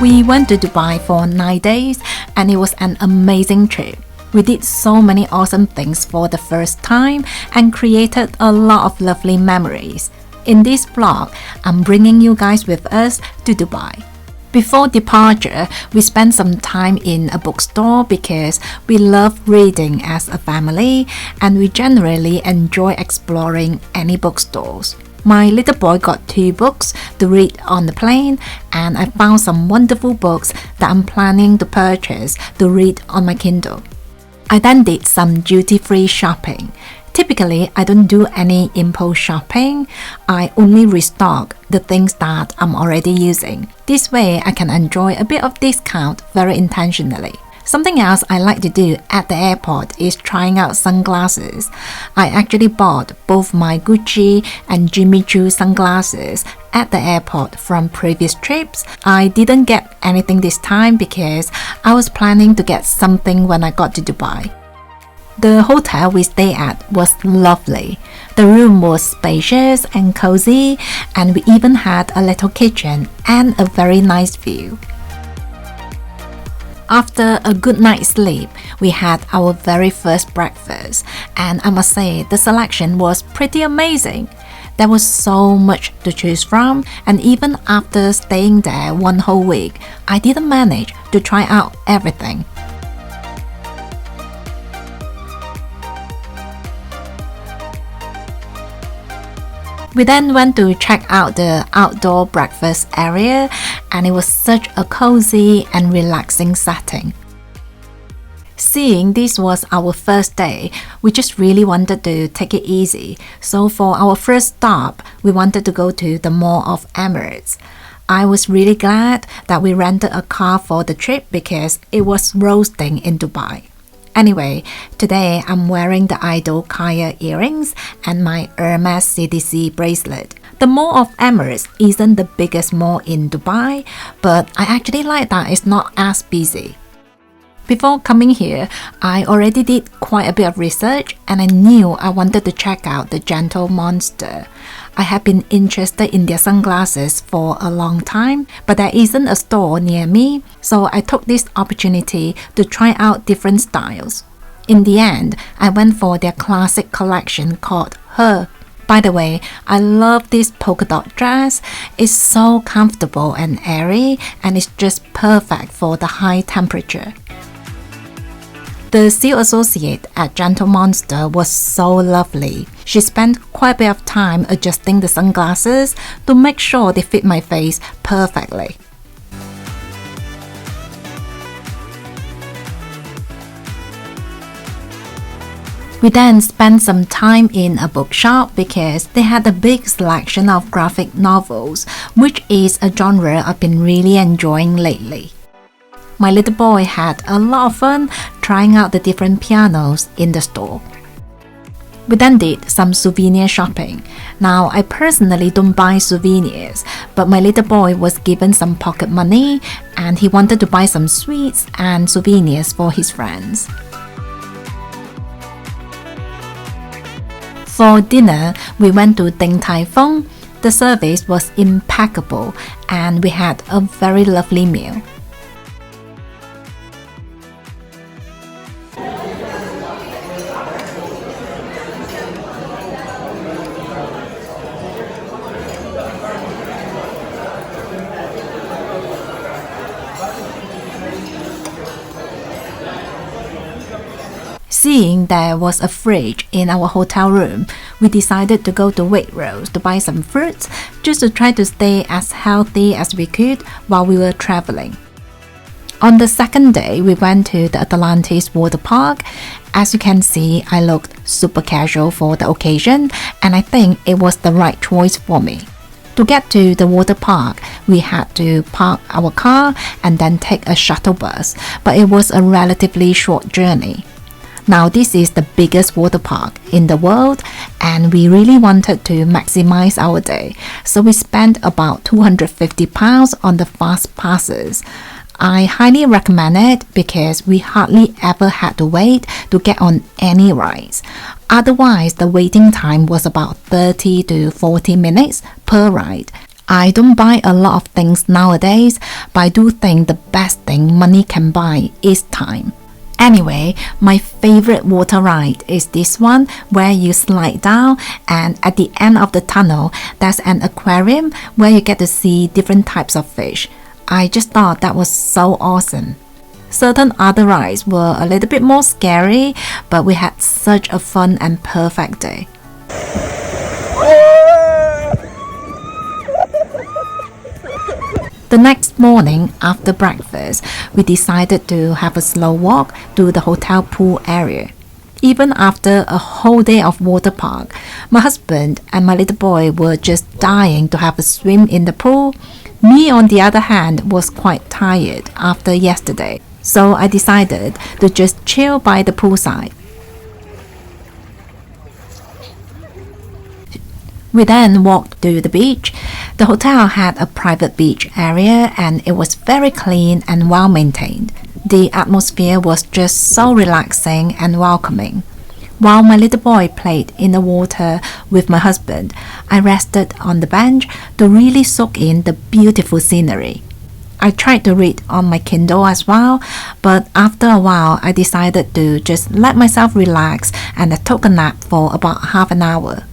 We went to Dubai for 9 days and it was an amazing trip. We did so many awesome things for the first time and created a lot of lovely memories. In this vlog, I'm bringing you guys with us to Dubai. Before departure, we spent some time in a bookstore because we love reading as a family and we generally enjoy exploring any bookstores. My little boy got 2 books to read on the plane and I found some wonderful books that I'm planning to purchase to read on my Kindle. I then did some duty-free shopping. Typically, I don't do any impulse shopping. I only restock the things that I'm already using. This way, I can enjoy a bit of discount very intentionally. Something else I like to do at the airport is trying out sunglasses. I actually bought both my Gucci and Jimmy Choo sunglasses at the airport from previous trips. I didn't get anything this time because I was planning to get something when I got to Dubai. The hotel we stayed at was lovely. The room was spacious and cozy, and we even had a little kitchen and a very nice view. After a good night's sleep, we had our very first breakfast, and I must say the selection was pretty amazing. There was so much to choose from, and even after staying there one whole week, I didn't manage to try out everything. We then went to check out the outdoor breakfast area and it was such a cozy and relaxing setting. Seeing this was our first day, we just really wanted to take it easy. So for our first stop, we wanted to go to the Mall of Emirates. I was really glad that we rented a car for the trip because it was roasting in Dubai. Anyway, today I'm wearing the Idol Kaya earrings and my Hermes CDC bracelet. The Mall of Emirates isn't the biggest mall in Dubai, but I actually like that it's not as busy. Before coming here, I already did quite a bit of research and I knew I wanted to check out the Gentle Monster. I have been interested in their sunglasses for a long time, but there isn't a store near me, so I took this opportunity to try out different styles. In the end, I went for their classic collection called Her. By the way, I love this polka dot dress. It's so comfortable and airy, and it's just perfect for the high temperature. The sales associate at Gentle Monster was so lovely. She spent quite a bit of time adjusting the sunglasses to make sure they fit my face perfectly. We then spent some time in a bookshop because they had a big selection of graphic novels, which is a genre I've been really enjoying lately. My little boy had a lot of fun trying out the different pianos in the store. We then did some souvenir shopping. Now, I personally don't buy souvenirs, but my little boy was given some pocket money and he wanted to buy some sweets and souvenirs for his friends. For dinner, we went to Din Tai Fung. The service was impeccable and we had a very lovely meal. Seeing there was a fridge in our hotel room, we decided to go to Waitrose to buy some fruits just to try to stay as healthy as we could while we were traveling. On the second day, we went to the Atlantis water park. As you can see, I looked super casual for the occasion and I think it was the right choice for me. To get to the water park, we had to park our car and then take a shuttle bus, but it was a relatively short journey. Now this is the biggest water park in the world and we really wanted to maximize our day, so we spent about £250 on the fast passes. I highly recommend it because we hardly ever had to wait to get on any rides. Otherwise, the waiting time was about 30 to 40 minutes per ride. I don't buy a lot of things nowadays, but I do think the best thing money can buy is time. Anyway, my favorite water ride is this one where you slide down, and at the end of the tunnel there's an aquarium where you get to see different types of fish. I just thought that was so awesome. Certain other rides were a little bit more scary, but we had such a fun and perfect day. The next morning, after breakfast, we decided to have a slow walk to the hotel pool area. Even after a whole day of water park, my husband and my little boy were just dying to have a swim in the pool. Me, on the other hand, was quite tired after yesterday, so I decided to just chill by the poolside. We then walked to the beach. The hotel had a private beach area and it was very clean and well maintained. The atmosphere was just so relaxing and welcoming. While my little boy played in the water with my husband, I rested on the bench to really soak in the beautiful scenery. I tried to read on my Kindle as well, but after a while I decided to just let myself relax and I took a nap for about half an hour.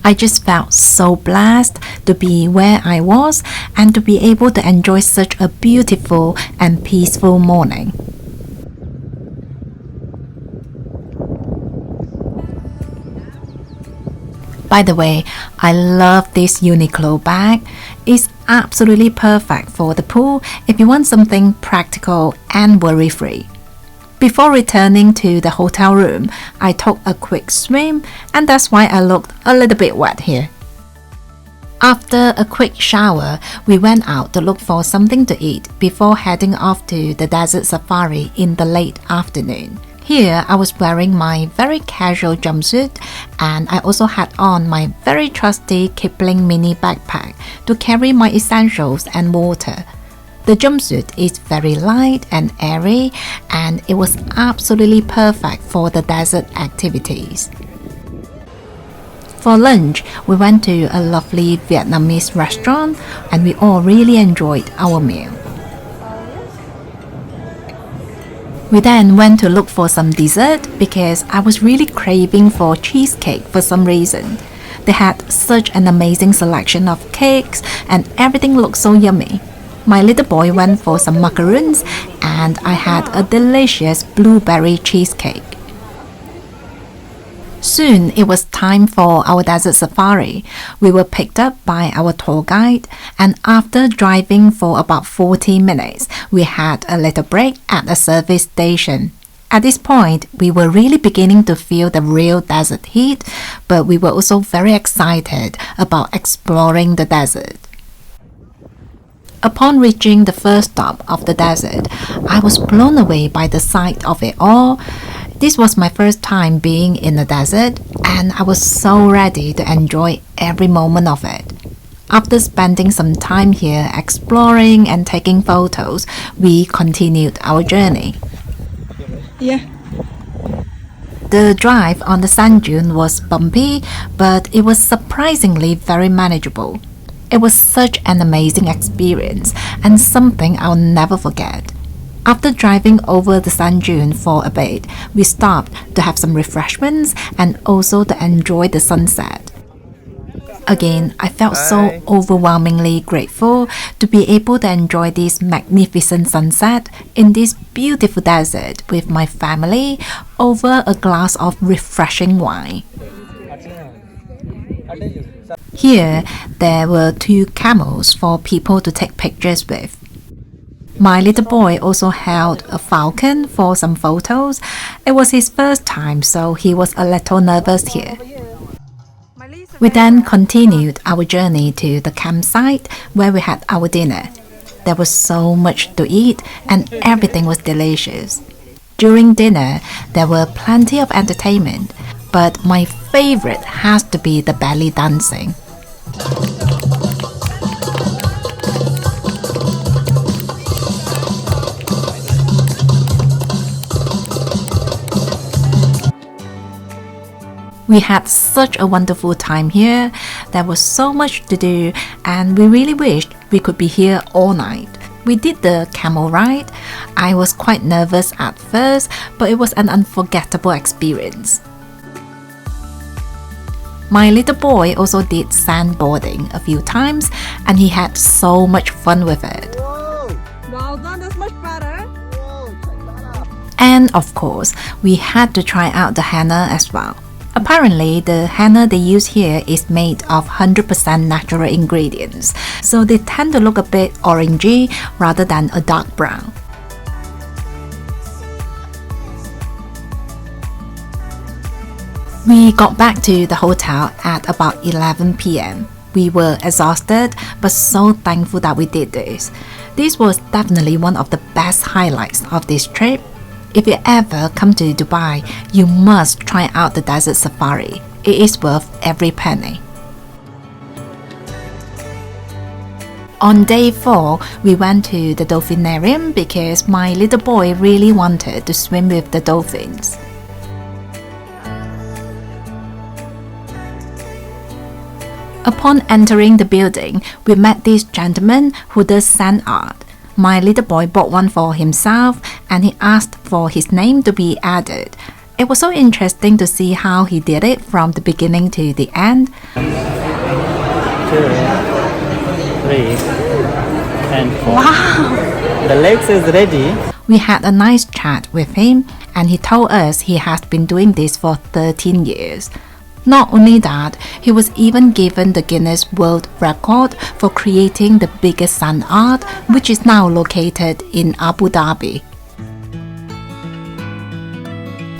I just felt so blessed to be where I was and to be able to enjoy such a beautiful and peaceful morning. By the way, I love this Uniqlo bag. It's absolutely perfect for the pool if you want something practical and worry-free. Before returning to the hotel room, I took a quick swim, and that's why I looked a little bit wet here. After a quick shower, we went out to look for something to eat before heading off to the desert safari in the late afternoon. Here, I was wearing my very casual jumpsuit, and I also had on my very trusty Kipling mini backpack to carry my essentials and water. The jumpsuit is very light and airy, and it was absolutely perfect for the desert activities. For lunch, we went to a lovely Vietnamese restaurant, and we all really enjoyed our meal. We then went to look for some dessert because I was really craving for cheesecake for some reason. They had such an amazing selection of cakes, and everything looked so yummy. My little boy went for some macaroons, and I had a delicious blueberry cheesecake. Soon it was time for our desert safari. We were picked up by our tour guide, and after driving for about 40 minutes, we had a little break at a service station. At this point, we were really beginning to feel the real desert heat, but we were also very excited about exploring the desert. Upon reaching the first stop of the desert, I was blown away by the sight of it all. This was my first time being in the desert, and I was so ready to enjoy every moment of it. After spending some time here exploring and taking photos, we continued our journey. Yeah. The drive on the sand dune was bumpy, but it was surprisingly very manageable. It was such an amazing experience and something I'll never forget. After driving over the sand dune for a bit, we stopped to have some refreshments and also to enjoy the sunset. Again, I felt so overwhelmingly grateful to be able to enjoy this magnificent sunset in this beautiful desert with my family over a glass of refreshing wine. Here, there were 2 camels for people to take pictures with. My little boy also held a falcon for some photos. It was his first time, so he was a little nervous here. We then continued our journey to the campsite where we had our dinner. There was so much to eat and everything was delicious. During dinner, there were plenty of entertainment, but my favorite has to be the belly dancing. We had such a wonderful time here. there was so much to do and we really wished we could be here all night. We did the camel ride. I was quite nervous at first, but it was an unforgettable experience. My little boy also did sandboarding a few times and he had so much fun with it. Whoa! Well done, that's much better. Whoa, check that out. And of course, we had to try out the henna as well. Apparently, the henna they use here is made of 100% natural ingredients, so they tend to look a bit orangey rather than a dark brown. We got back to the hotel at about 11 p.m. We were exhausted, but so thankful that we did this. This was definitely one of the best highlights of this trip. If you ever come to Dubai, you must try out the desert safari. It is worth every penny. On day 4, we went to the Dolphinarium because my little boy really wanted to swim with the dolphins. Upon entering the building, we met this gentleman who does sand art. My little boy bought one for himself and he asked for his name to be added. It was so interesting to see how he did it from the beginning to the end. 2, 3, and 4. Wow! The legs is ready. We had a nice chat with him and he told us he has been doing this for 13 years. Not only that, he was even given the Guinness World Record for creating the biggest sand art, which is now located in Abu Dhabi.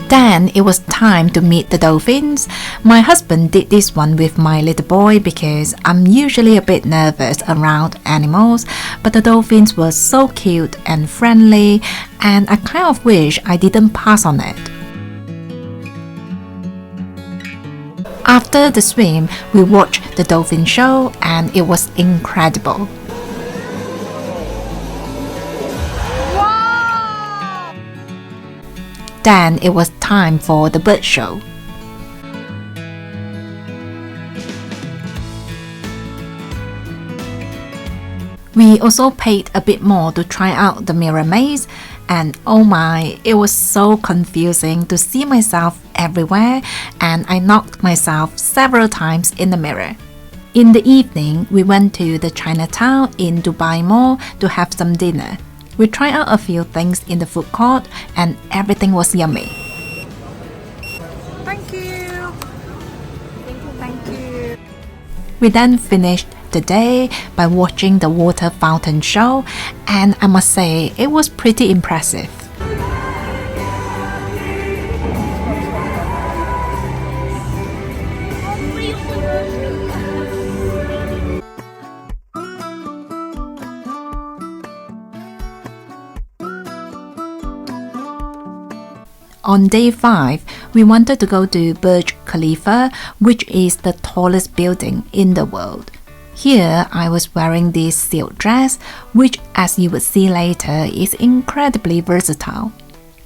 Then it was time to meet the dolphins. My husband did this one with my little boy because I'm usually a bit nervous around animals, but the dolphins were so cute and friendly, and I kind of wish I didn't pass on it. After the swim, we watched the dolphin show and it was incredible. Wow! Then it was time for the bird show. We also paid a bit more to try out the mirror maze, and oh my, it was so confusing to see myself everywhere, and I knocked myself several times in the mirror. In the evening, we went to the Chinatown in Dubai Mall to have some dinner. We tried out a few things in the food court and everything was yummy. Thank you. Thank you. We then finished the day by watching the water fountain show, and I must say it was pretty impressive. On day 5, we wanted to go to Burj Khalifa, which is the tallest building in the world. Here, I was wearing this silk dress, which, as you will see later, is incredibly versatile.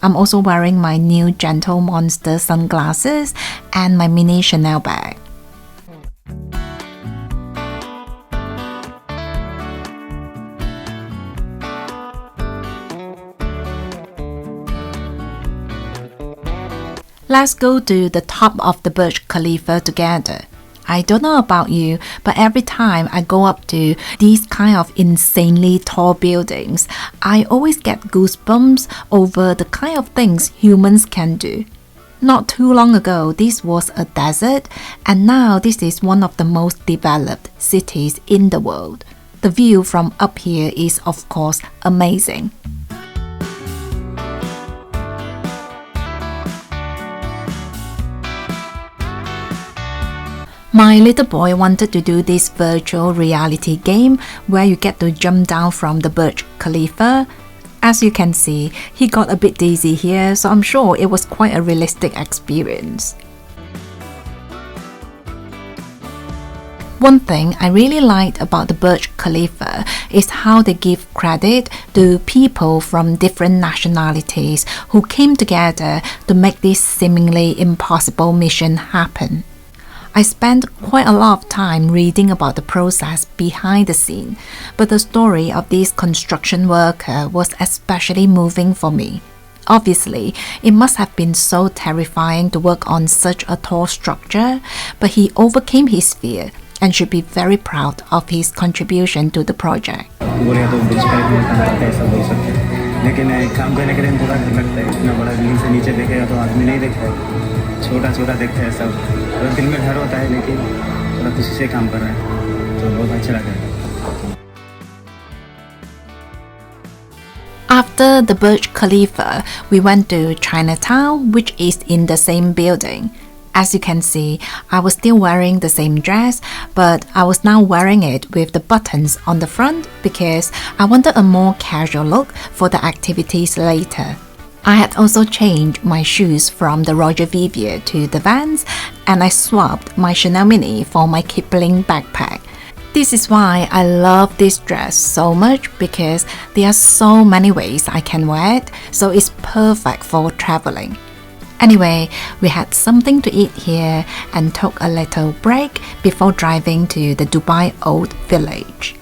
I'm also wearing my new Gentle Monster sunglasses and my mini Chanel bag. Let's go to the top of the Burj Khalifa together. I don't know about you, but every time I go up to these kind of insanely tall buildings, I always get goosebumps over the kind of things humans can do. Not too long ago, this was a desert, and now this is one of the most developed cities in the world. The view from up here is, of course, amazing. My little boy wanted to do this virtual reality game where you get to jump down from the Burj Khalifa. As you can see, he got a bit dizzy here, so I'm sure it was quite a realistic experience. One thing I really liked about the Burj Khalifa is how they give credit to people from different nationalities who came together to make this seemingly impossible mission happen. I spent quite a lot of time reading about the process behind the scene, but the story of this construction worker was especially moving for me. Obviously, it must have been so terrifying to work on such a tall structure, but he overcame his fear and should be very proud of his contribution to the project. लेकिन काम करने के लिए थोड़ा डर लगता है, इतना बड़ा बिल्डिंग से नीचे देखेगा तो आदमी नहीं देखेगा, छोटा छोटा देखता है सब, और दिल में डर होता है लेकिन थोड़ा खुशी से काम कर रहा है तो बहुत अच्छा लगा है. After the Burj Khalifa, we went to Chinatown, which is in the same building. As you can see, I was still wearing the same dress, but I was now wearing it with the buttons on the front because I wanted a more casual look for the activities later. I had also changed my shoes from the Roger Vivier to the Vans, and I swapped my Chanel Mini for my Kipling backpack. This is why I love this dress so much because there are so many ways I can wear it, so it's perfect for traveling. Anyway, we had something to eat here and took a little break before driving to the Dubai Old Village.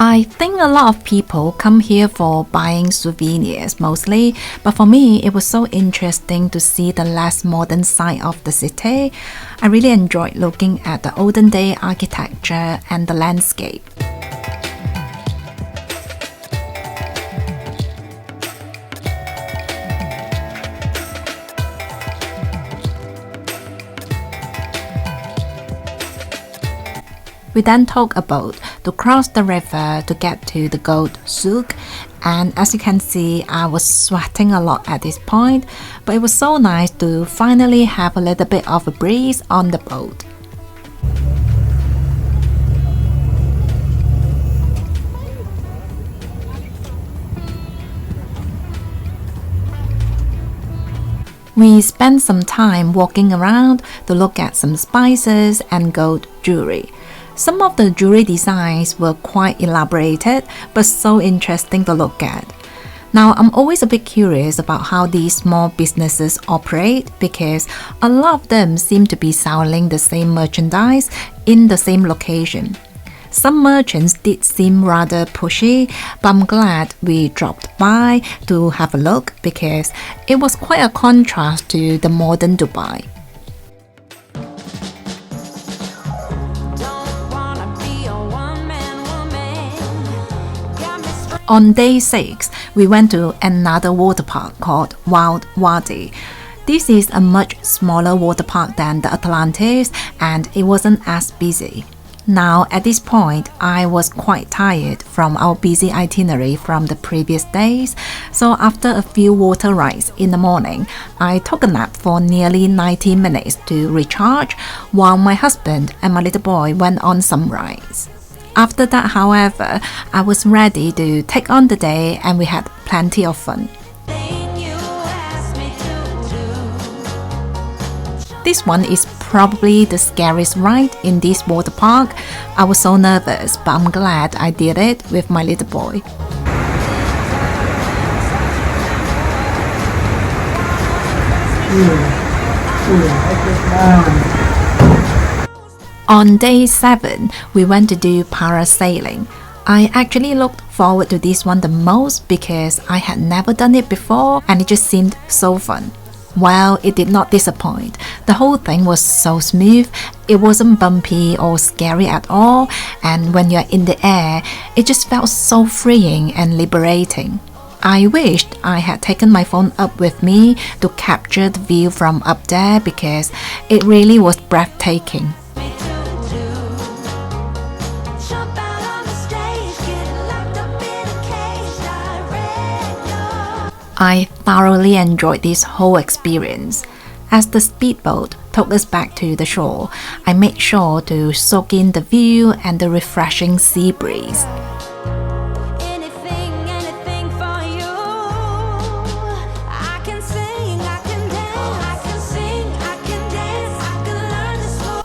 I think a lot of people come here for buying souvenirs mostly, but for me it was so interesting to see the less modern side of the city. I really enjoyed looking at the olden day architecture and the landscape. We then took a boat to cross the river to get to the gold Souk, and as you can see, I was sweating a lot at this point, but it was so nice to finally have a little bit of a breeze on the boat. We spent some time walking around to look at some spices and gold jewelry. Some of the jewelry designs were quite elaborated, but so interesting to look at. Now, I'm always a bit curious about how these small businesses operate because a lot of them seem to be selling the same merchandise in the same location. Some merchants did seem rather pushy, but I'm glad we dropped by to have a look because it was quite a contrast to the modern Dubai. On day 6, we went to another water park called Wild Wadi. This is a much smaller water park than the Atlantis, and it wasn't as busy. Now, at this point, I was quite tired from our busy itinerary from the previous days, so after a few water rides in the morning, I took a nap for nearly 90 minutes to recharge, while my husband and my little boy went on some rides. After that, however, I was ready to take on the day and we had plenty of fun. This one is probably the scariest ride in this water park. I was so nervous, but I'm glad I did it with my little boy. On day 7, we went to do parasailing. I actually looked forward to this one the most because I had never done it before and it just seemed so fun. Well, it did not disappoint. The whole thing was so smooth, it wasn't bumpy or scary at all, and when you're in the air, it just felt so freeing and liberating. I wished I had taken my phone up with me to capture the view from up there because it really was breathtaking. I thoroughly enjoyed this whole experience. As the speedboat took us back to the shore, I made sure to soak in the view and the refreshing sea breeze.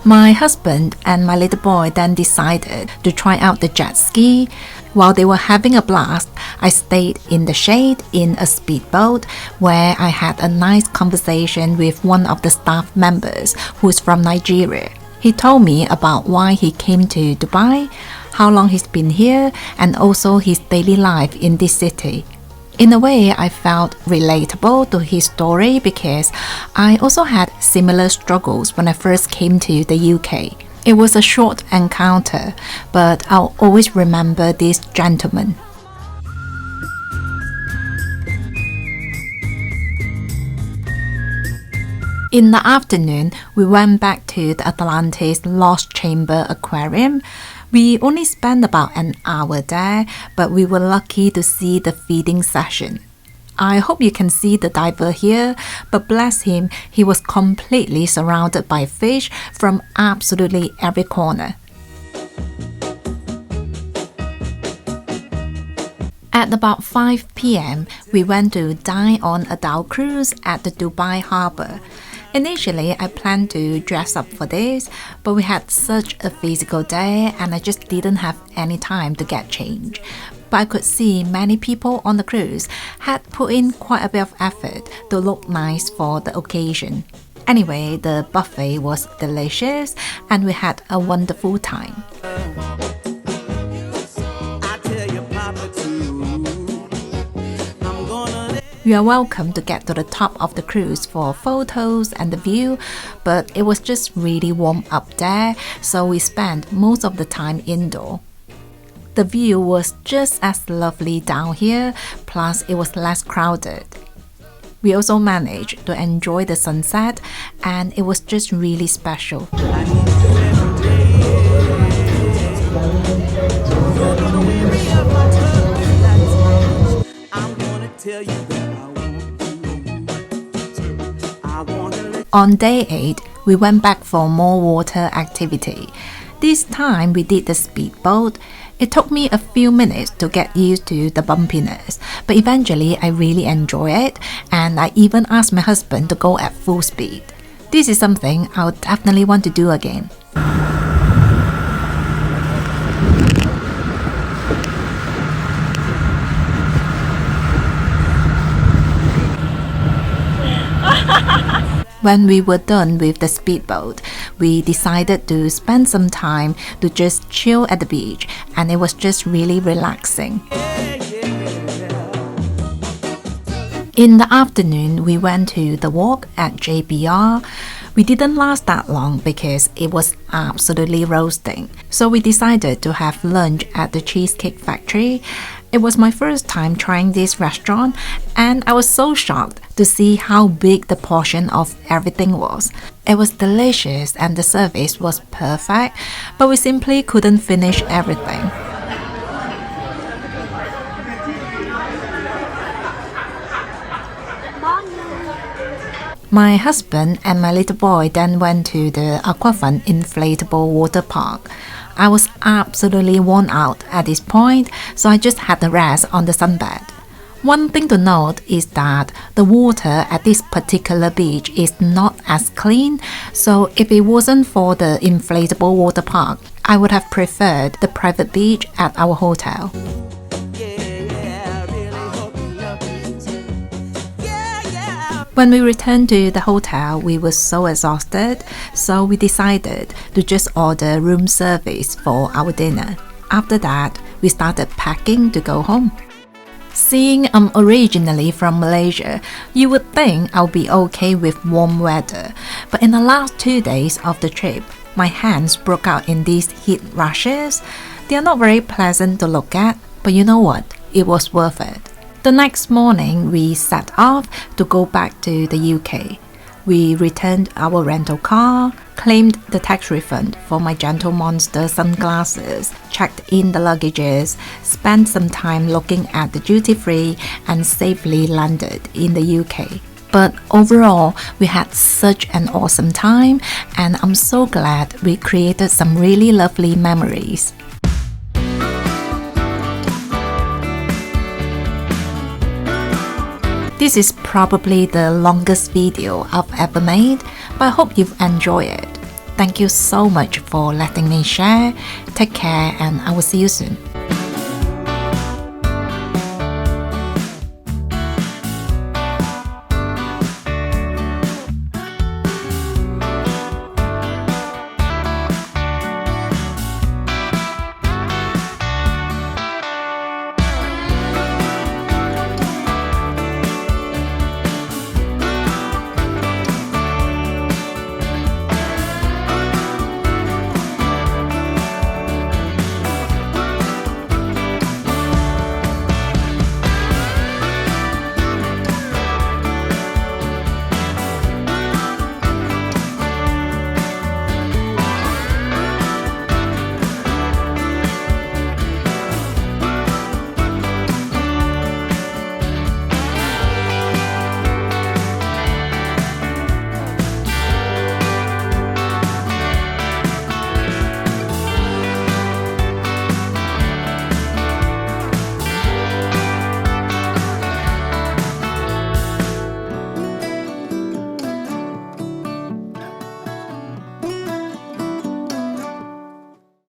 My husband and my little boy then decided to try out the jet ski. While they were having a blast, I stayed in the shade in a speedboat where I had a nice conversation with one of the staff members who is from Nigeria. He told me about why he came to Dubai, how long he's been here, and also his daily life in this city. In a way, I felt relatable to his story because I also had similar struggles when I first came to the UK. It was a short encounter, but I'll always remember this gentleman. In the afternoon, we went back to the Atlantis Lost Chamber Aquarium. We only spent about an hour there, but we were lucky to see the feeding session. I hope you can see the diver here, but bless him, he was completely surrounded by fish from absolutely every corner. At about 5 p.m., we went to dine on a dhow cruise at the Dubai harbour. Initially, I planned to dress up for this, but we had such a physical day and I just didn't have any time to get changed. But I could see many people on the cruise had put in quite a bit of effort to look nice for the occasion. Anyway, the buffet was delicious and we had a wonderful time. You are welcome to get to the top of the cruise for photos and the view, but it was just really warm up there, so we spent most of the time indoor. The view was just as lovely down here, plus it was less crowded. We also managed to enjoy the sunset, and it was just really special. On day 8, we went back for more water activity. This time we did the speedboat. It took me a few minutes to get used to the bumpiness, but eventually I really enjoy it and I even asked my husband to go at full speed. This is something I would definitely want to do again. When we were done with the speedboat, we decided to spend some time to just chill at the beach, and it was just really relaxing. In the afternoon, we went to the walk at JBR. We didn't last that long because it was absolutely roasting, so we decided to have lunch at the Cheesecake Factory. It was my first time trying this restaurant, and I was so shocked to see how big the portion of everything was. It was delicious and the service was perfect, but we simply couldn't finish everything. My husband and my little boy then went to the Aquafun inflatable water park. I was absolutely worn out at this point, so I just had a rest on the sunbed. One thing to note is that the water at this particular beach is not as clean, so if it wasn't for the inflatable water park, I would have preferred the private beach at our hotel. When we returned to the hotel, we were so exhausted, so we decided to just order room service for our dinner. After that, we started packing to go home. Seeing I'm originally from Malaysia, you would think I'll be okay with warm weather, but in the last 2 days of the trip, my hands broke out in these heat rashes. They are not very pleasant to look at, but you know what? It was worth it. The next morning, we set off to go back to the UK. We returned our rental car, claimed the tax refund for my Gentle Monster sunglasses, checked in the luggages, spent some time looking at the duty-free, and safely landed in the UK. But overall, we had such an awesome time, and I'm so glad we created some really lovely memories. This is probably the longest video I've ever made, but I hope you've enjoyed it. Thank you so much for letting me share. Take care and I will see you soon.